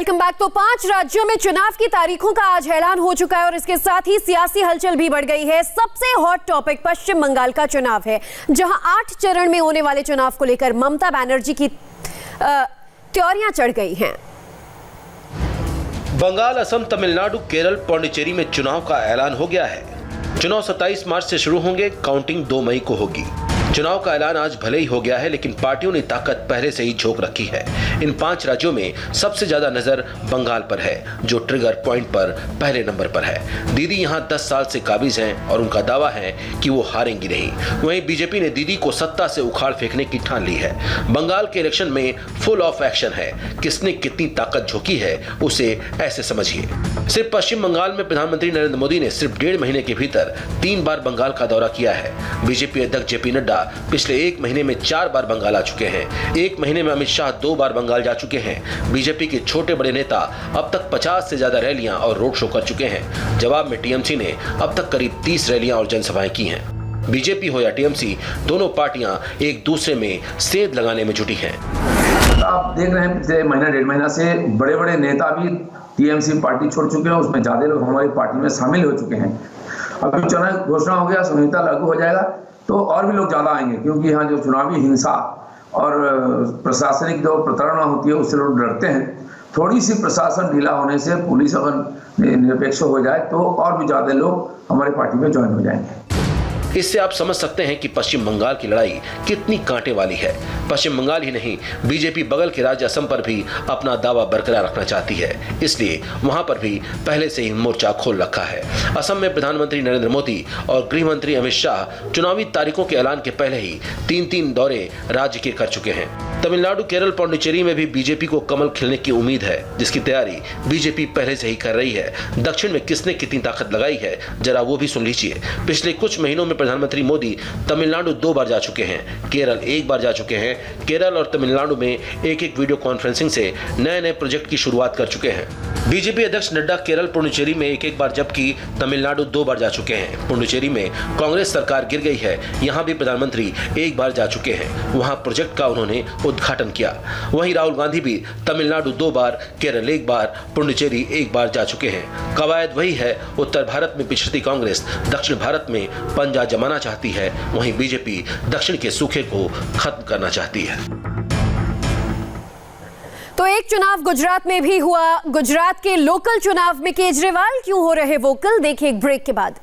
Welcome back. तो 5 राज्यों में चुनाव की तारीखों का आज ऐलान हो चुका है और इसके साथ ही सियासी हलचल भी बढ़ गई है। सबसे हॉट टॉपिक पश्चिम बंगाल का चुनाव है, जहां 8 चरण में होने वाले चुनाव को लेकर ममता बनर्जी की त्योरियां चढ़ गई हैं। बंगाल, असम, तमिलनाडु, केरल, पौंडीचेरी में चुनाव का ऐलान हो गया है। चुनाव 27 मार्च से शुरू होंगे, काउंटिंग 2 मई को होगी। चुनाव का ऐलान आज भले ही हो गया है, लेकिन पार्टियों ने ताकत पहले से ही झोंक रखी है। इन 5 राज्यों में सबसे ज्यादा नजर बंगाल पर है, जो ट्रिगर पॉइंट पर पहले नंबर पर है। दीदी यहां 10 साल से काबिज हैं और उनका दावा है कि वो हारेंगी नहीं। वहीं बीजेपी ने दीदी को सत्ता से उखाड़ फेंकने की ठान ली है। बंगाल के इलेक्शन में फुल ऑफ एक्शन है। किसने कितनी ताकत झोंकी है उसे ऐसे समझिए। सिर्फ पश्चिम बंगाल में प्रधानमंत्री नरेंद्र मोदी ने सिर्फ 1.5 महीने के भीतर 3 बार बंगाल का दौरा किया है। बीजेपी अध्यक्ष जेपी नड्डा पिछले 1 महीने में 4 बार बंगाल आ चुके हैं। 1 महीने में अमित शाह 2 बार बंगाल जा चुके हैं। बीजेपी के छोटे बड़े नेता अब तक 50 से ज्यादा रैलियां और रोड शो कर चुके हैं। जवाब में टीएमसी ने अब तक करीब 30 रैलियां और जनसभाएं की हैं। बीजेपी हो या टीएमसी, दोनों पार्टियां एक दूसरे में सेंध लगाने में जुटी हैं। आप देख रहे हैं पिछले महीना 1.5 महीना से बड़े बड़े नेता भी टीएमसी पार्टी छोड़ चुके हैं। उसमें ज्यादा लोग हमारी पार्टी में शामिल हो चुके हैं। अभी चुनाव घोषणा हो गया, संहिता लागू हो जाएगा तो और भी लोग ज्यादा आएंगे, क्योंकि यहाँ जो चुनावी हिंसा और प्रशासनिक जो प्रताड़ना होती है उससे लोग डरते हैं। थोड़ी सी प्रशासन ढीला होने से, पुलिस अगर निरपेक्ष हो जाए तो और भी ज्यादा लोग हमारी पार्टी में ज्वाइन हो जाएंगे। इससे आप समझ सकते हैं कि पश्चिम बंगाल की लड़ाई कितनी कांटे वाली है। पश्चिम बंगाल ही नहीं, बीजेपी बगल के राज्य असम पर भी अपना दावा बरकरार रखना चाहती है, इसलिए वहां पर भी पहले से ही मोर्चा खोल रखा है। असम में प्रधानमंत्री नरेंद्र मोदी और गृह मंत्री अमित शाह चुनावी तारीखों के ऐलान के पहले ही 3-3 दौरे राज्य के कर चुके हैं। तमिलनाडु, केरल, पौंडीचेरी में भी बीजेपी को कमल खिलने की उम्मीद है, जिसकी तैयारी बीजेपी पहले से ही कर रही है। दक्षिण में किसने कितनी ताकत लगाई है, जरा वो भी सुन लीजिए। पिछले कुछ महीनों में प्रधानमंत्री मोदी तमिलनाडु 2 बार जा चुके हैं, केरल 1 बार जा चुके हैं। केरल और तमिलनाडु में एक वीडियो कॉन्फ्रेंसिंग से नए प्रोजेक्ट की शुरुआत कर चुके हैं। बीजेपी अध्यक्ष नड्डा केरल, पुडुचेरी में 1 बार, जबकि तमिलनाडु 2 बार जा चुके हैं। पुडुचेरी में कांग्रेस सरकार गिर गई है, यहां भी प्रधानमंत्री 1 बार जा चुके हैं। वहां प्रोजेक्ट का उन्होंने उद्घाटन किया। वहीं राहुल गांधी भी तमिलनाडु 2 बार, केरल 1 बार, पुडुचेरी 1 बार जा चुके हैं। कवायद वही है, उत्तर भारत में पिछड़ती कांग्रेस दक्षिण भारत में पंजा जमाना चाहती है, वहीं बीजेपी दक्षिण के सूखे को खत्म करना चाहती है। तो एक चुनाव गुजरात में भी हुआ। गुजरात के लोकल चुनाव में केजरीवाल क्यों हो रहे वोकल, देखिए एक ब्रेक के बाद।